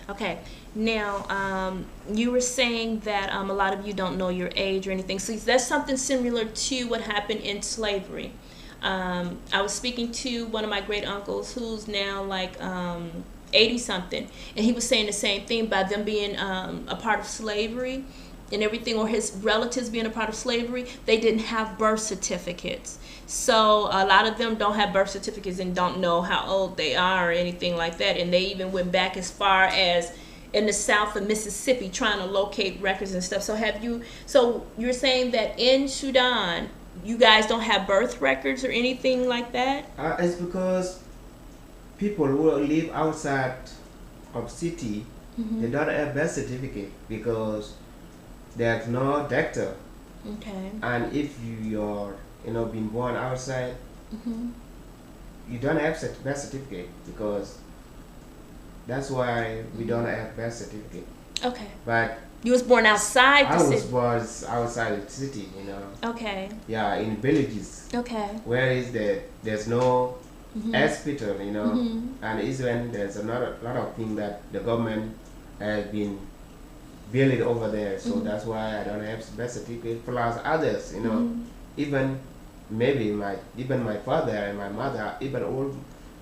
Okay. Now, you were saying that a lot of you don't know your age or anything. So that's something similar to what happened in slavery. I was speaking to one of my great uncles who's now like 80 something, and he was saying the same thing by them being a part of slavery and everything, or his relatives being a part of slavery. They didn't have birth certificates. So a lot of them don't have birth certificates and don't know how old they are or anything like that. And they even went back as far as in the south of Mississippi trying to locate records and stuff. So you're saying that in Sudan, you guys don't have birth records or anything like that? It's because people who live outside of city, they don't have birth certificate because there's no doctor. Okay. And if you're been born outside, you don't have birth certificate because that's why we don't have birth certificate. Okay. But you was born outside the city? I was born outside the city, Okay. Yeah, in villages. Okay. Where is there's no hospital, and even there's a lot of things that the government has been building over there. So that's why I don't have birth certificate. Plus others, even maybe my father and my mother, even old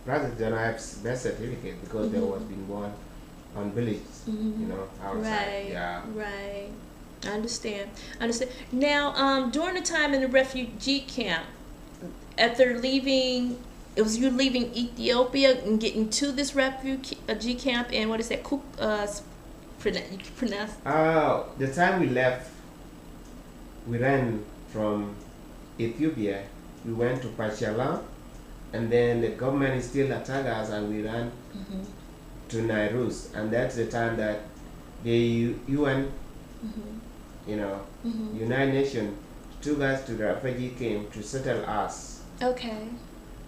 brothers don't have birth certificate because they was been born on village, outside. Right. Yeah. Right. I understand. Now, during the time in the refugee camp, after leaving, it was you leaving Ethiopia and getting to this refugee camp, and what is that? You pronounce? The time we left, we ran from Ethiopia. We went to Pachala, and then the government still attacked us, and we ran to Nairus, and that's the time that the UN, United Nations, took us to the refugee camp to settle us. Okay.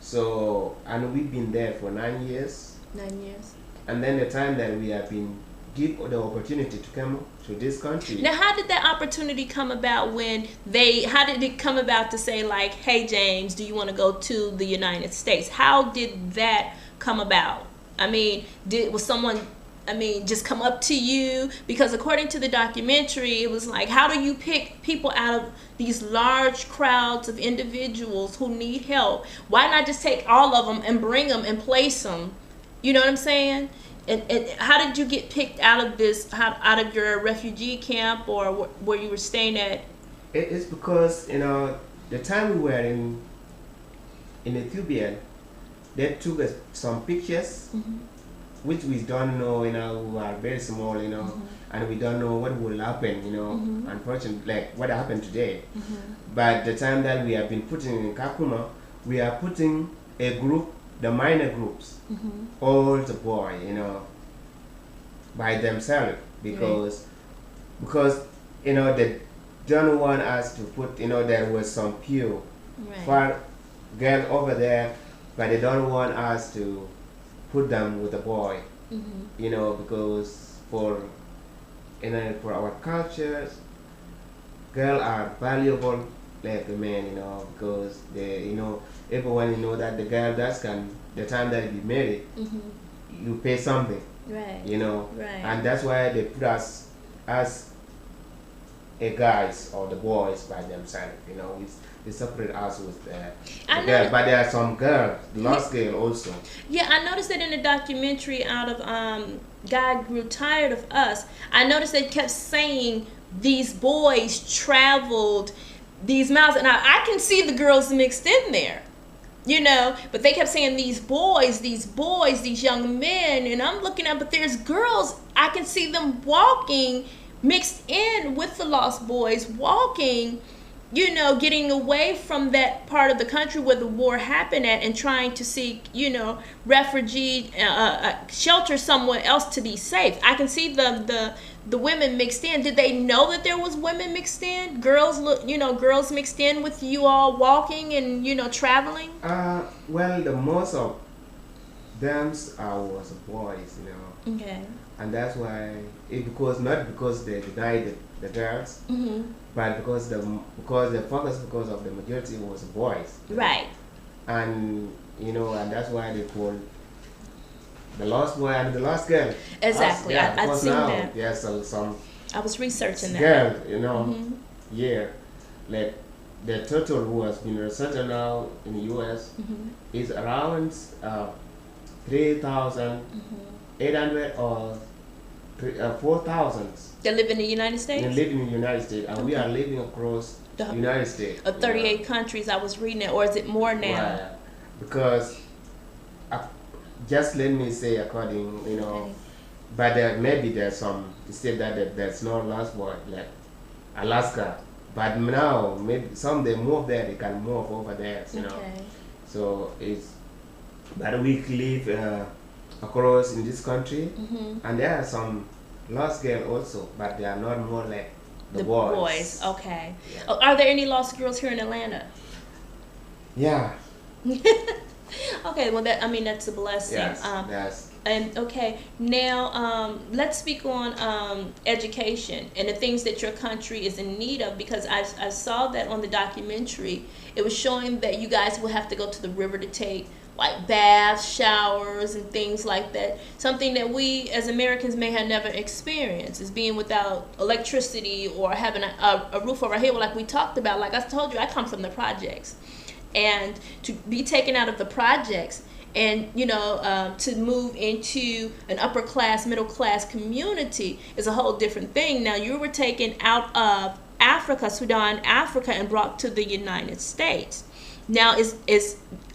So, and we've been there for 9 years. 9 years. And then the time that we have been given the opportunity to come to this country. Now, how did that opportunity come about how did it come about to say like, hey, James, do you want to go to the United States? How did that come about? I mean, was someone just come up to you? Because according to the documentary, it was like, how do you pick people out of these large crowds of individuals who need help? Why not just take all of them and bring them and place them? You know what I'm saying? And how did you get picked out of your refugee camp or where you were staying at? It's because, the time we were in Ethiopia, they took us some pictures, which we don't know, we are very small, and we don't know what will happen, unfortunately, like what happened today. But the time that we have been putting in Kakuma, we are putting a group, the minor groups, all the boy, by themselves, because they don't want us to put, there was some few far girls over there, but they don't want us to put them with a boy, because for our cultures, girls are valuable like the men, because they, everyone that the girl the time that you married, you pay something, right? Right. And that's why they put us as a guys or the boys by themselves, they separate us with the girl. But there are some girls, lost girl also. Yeah, I noticed that in the documentary out of God Grew Tired of Us, I noticed they kept saying these boys traveled these miles, and I can see the girls mixed in there, but they kept saying these boys, these young men, and I'm looking at, but there's girls, I can see them walking mixed in with the lost boys, walking, getting away from that part of the country where the war happened at and trying to seek, refugee shelter somewhere else to be safe. I can see the women mixed in. Did they know that there was women mixed in? Girls mixed in with you all walking and, traveling? Well, the most of them was boys, Okay. And that's why not because they denied the girls, but because the focus because of the majority was boys. Right. And and that's why they call the lost boy and the lost girl. Exactly. Yeah, I've because seen now that. there's some I was researching that. girl, you know, Mm-hmm. yeah, like the total who has been researched now in the U.S. Mm-hmm. is around 3,800 or 4,000. They live in the United States? They live in the United States, and we Okay. are living across The- the United States. Of 38 countries, I was reading it, or is it more now? Right. Because, just let me say according, you know, Okay. but maybe there's some state that there's no last boy, like Alaska. But now, maybe some they move there, they can move over there, you know. Okay. So it's, but we live across in this country, Mm-hmm. and there are some lost girls also, but they are not more like the boys. boys. Okay. Yeah. Oh, are there any lost girls here in Atlanta? Yeah. Okay, well, that's a blessing. Yes. Yes. And okay, now let's speak on education and the things that your country is in need of, because I saw that on the documentary. It was showing that you guys will have to go to the river to take like baths, showers, and things like that. Something that we as Americans may have never experienced is being without electricity or having a roof over our head. Like we talked about, like I told you, I come from the projects. And to be taken out of the projects and to move into an upper class, middle class community is a whole different thing. Now you were taken out of Africa, Sudan, Africa, and brought to the United States. Now is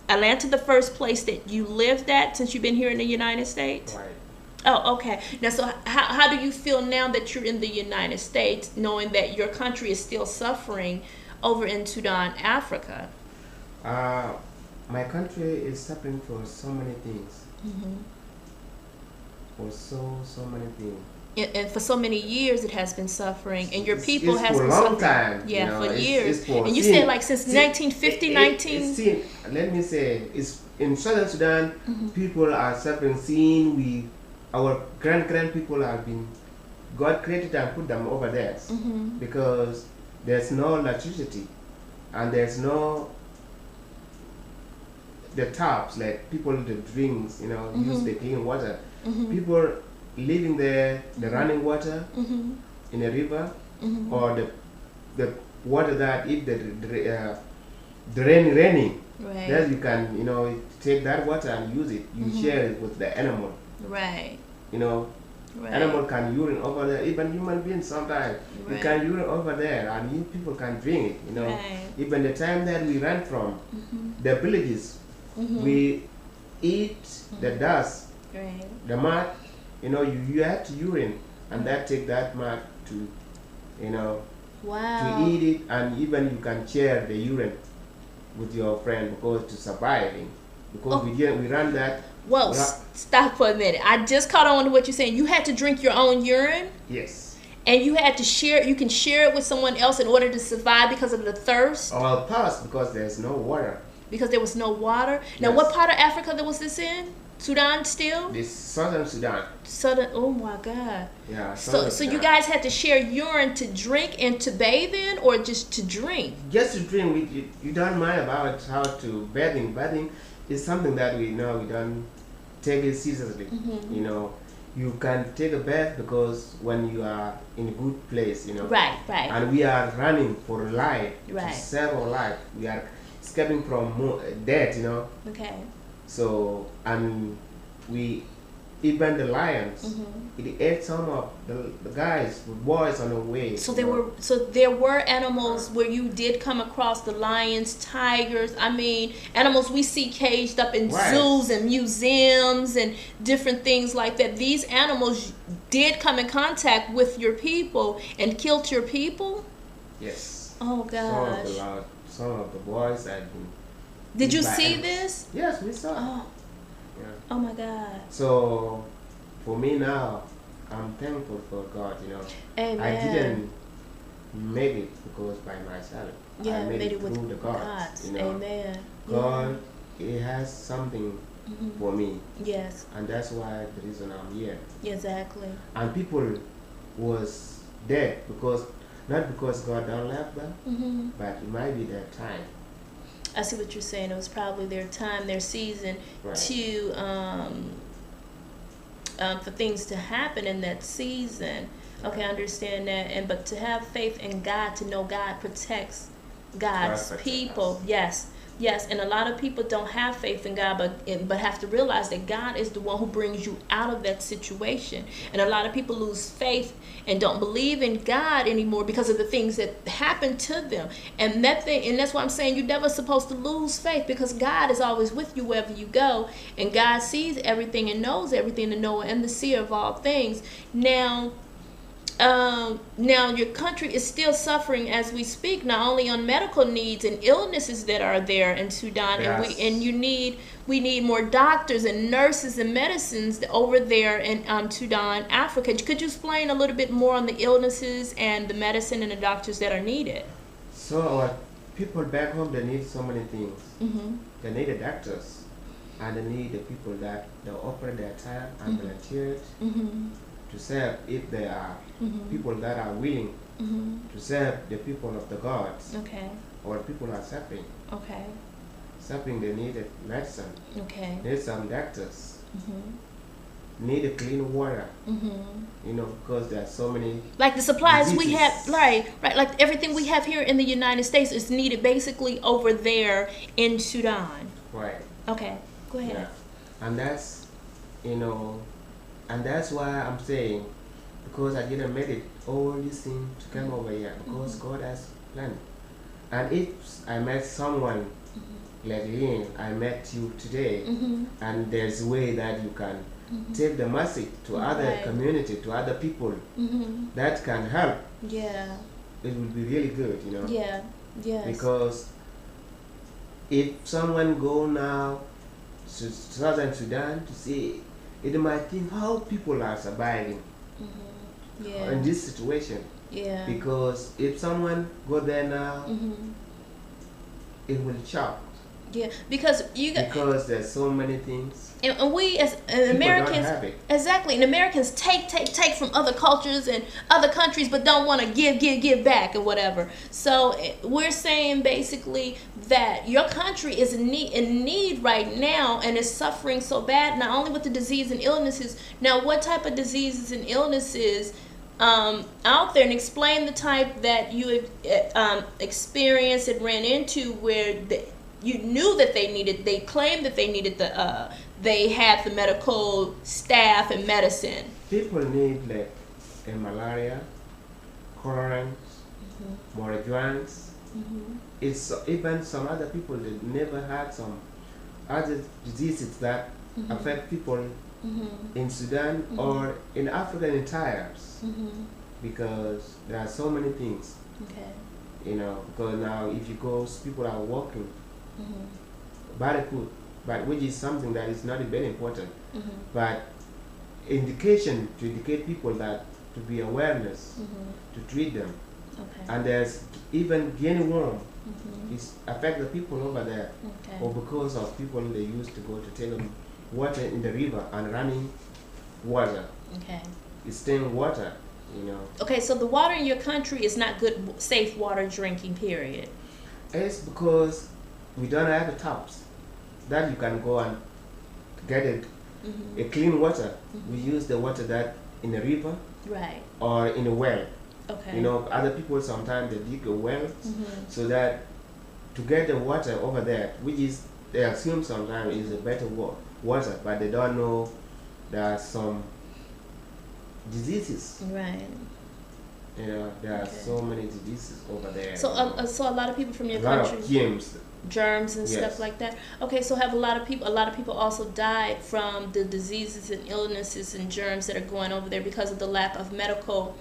Atlanta the first place that you lived at since you've been here in the United States? Right. Oh, okay. Now, so how do you feel now that you're in the United States, knowing that your country is still suffering over in Sudan, Africa? My country is suffering for so many things. Mm-hmm. For so many things. And for so many years it has been suffering, and your people it's has for been a long suffering. time. Yeah, you know, for it's years. for And you said like since 1950, let me say, it's in Southern Sudan. Mm-hmm. People are suffering. Seeing our grand people have been, God created and put them over there Mm-hmm. because there's no electricity and there's no the taps, like people the drinks, Mm-hmm. use the clean water. Mm-hmm. People living there, the running water Mm-hmm. in a river, Mm-hmm. or the water that if the rain raining, Right. then you can take that water and use it. You Mhm. share it with the animal. Right. Right. Animal can urine over there. Even human beings sometimes you Right. can urine over there, and you people can drink it. Right. Even the time that we ran from Mm-hmm. the villages, Mm-hmm. we eat the dust, Right. the mud. You have to urine, and that take that mud to Wow. to eat it, and even you can share the urine with your friend because to surviving, because Oh. we ran that. Whoa, Ra- stop for a minute. I just caught on to what you're saying. You had to drink your own urine, Yes. and you had to share. You can share it with someone else in order to survive because of the thirst, Or thirst because there's no water. because there was no water. Now, Yes. what part of Africa was this in? Sudan still? This Southern Sudan. Southern. Oh my God. Yeah. So Southern you Sudan. guys had to share urine to drink and to bathe in, or just to drink? Just to drink, you don't mind about how to bathing. Bathing is something that we don't take it seriously. Mhm. You can take a bath because when you are in a good place, Right. Right. and we are running for life, Right. to save our life. We are escaping from death, Okay. So, and even the lions, Mhm. it ate some of the guys, the boys on the way. So there were animals where you did come across the lions, tigers. I mean, animals we see caged up in Right. zoos and museums and different things like that. These animals did come in contact with your people and killed your people. Yes. Oh gosh! Some of the boys had been. Did you eaten by see animals. this? Yes, we saw. Oh, Yeah. oh my God! So, for me now, I'm thankful for God. Amen. I didn't make it because by myself. Yeah, I made it with through the God. God. Amen. God, He has something Mhm. for me, Yes, and that's why the reason I'm here. exactly. And people was dead not because God don't love them, Hmm. but it might be their time. I see what you're saying. It was probably their time, their season Right. to for things to happen in that season. Okay, I understand that. And but to have faith in God, to know God protects God's people. Yes. Yes, and a lot of people don't have faith in God, but have to realize that God is the one who brings you out of that situation. And a lot of people lose faith and don't believe in God anymore because of the things that happen to them. And that's why I'm saying you're never supposed to lose faith, because God is always with you wherever you go, and God sees everything and knows everything, the knower and the seer of all things. Now your country is still suffering as we speak, not only on medical needs and illnesses that are there in Sudan, Yes. we need more doctors and nurses and medicines over there in Sudan, Africa. Could you explain a little bit more on the illnesses and the medicine and the doctors that are needed? So our people back home, they need so many things. Mm-hmm. They need the doctors, and they need the people that they operate their time and volunteers Mm-hmm. to serve, if there are Mm-hmm. people that are willing Mm-hmm. to serve the people of the gods, Okay. or people are suffering. Okay. Suffering, they need medicine, Okay. need some doctors, Mm-hmm. need a clean water, Mm-hmm. because there are so many. Like the supplies we Diseases. have, right, like everything we have here in the United States is needed basically over there in Sudan. Right. Okay, go ahead. Yeah. And that's, and that's why I'm saying, because I didn't make it all these things to come over here, because God has planned. And if I met someone like Lynn, I met you today, Mm-hmm. and there's a way that you can take the message to other Right. community, to other people, Mm-hmm. that can help. Yeah, It will be really good, yeah, yes. because if someone go now to southern Sudan to see, it might think how people are surviving Yeah, in this situation. yeah. Because if someone go there now, Mm-hmm. it will shock, Yeah, because you got, because there's so many things and we as people Americans, don't have it. exactly, and Americans take from other cultures and other countries, but don't want to give back or whatever. So we're saying basically that your country is in need right now, and is suffering so bad, not only with the disease and illnesses. Now, what type of diseases and illnesses out there, and explain the type that you experienced and ran into where you knew that they claimed that they needed they had the medical staff and medicine. People need like a malaria, cholera, marijuana. It's even some other people that never had some other diseases that affect people in Sudan or in Africa entire, because there are so many things, Okay. because now if you go, people are walking barefoot, but which is something that is not very important, but to indicate people that to be awareness, to treat them. Okay. And there's even guinea worm is affect the people over there, Okay. or because of people they used to go to tell them water in the river and running water, Okay. it's staying water, Okay, so the water in your country is not good, safe water drinking, period. It's because we don't have the taps that you can go and get a clean water. We use the water that in the river Right. or in a well. Okay. Other people sometimes they dig a well so that to get the water over there, which is they assume sometimes is a better water, but they don't know there are some diseases. Right. There are Okay. so many diseases over there. So, so a lot of people from your a lot country, of germs. germs and Yes. stuff like that. Okay, so have a lot of people also died from the diseases and illnesses and germs that are going over there because of the lack of medical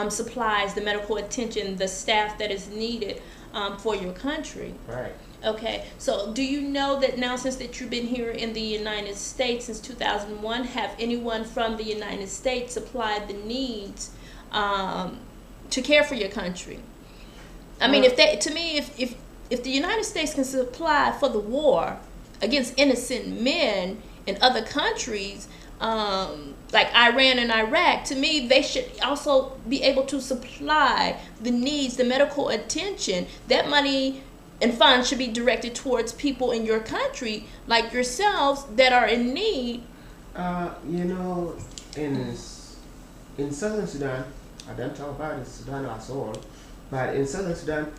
supplies, the medical attention, the staff that is needed for your country. Right. Okay, so do you know that now, since that you've been here in the United States since 2001, have anyone from the United States supplied the needs to care for your country? I mean, if the United States can supply for the war against innocent men in other countries, like Iran and Iraq, to me, they should also be able to supply the needs, the medical attention. That money and funds should be directed towards people in your country, like yourselves, that are in need. in in southern Sudan, I don't talk about it, Sudan as all, but in southern Sudan,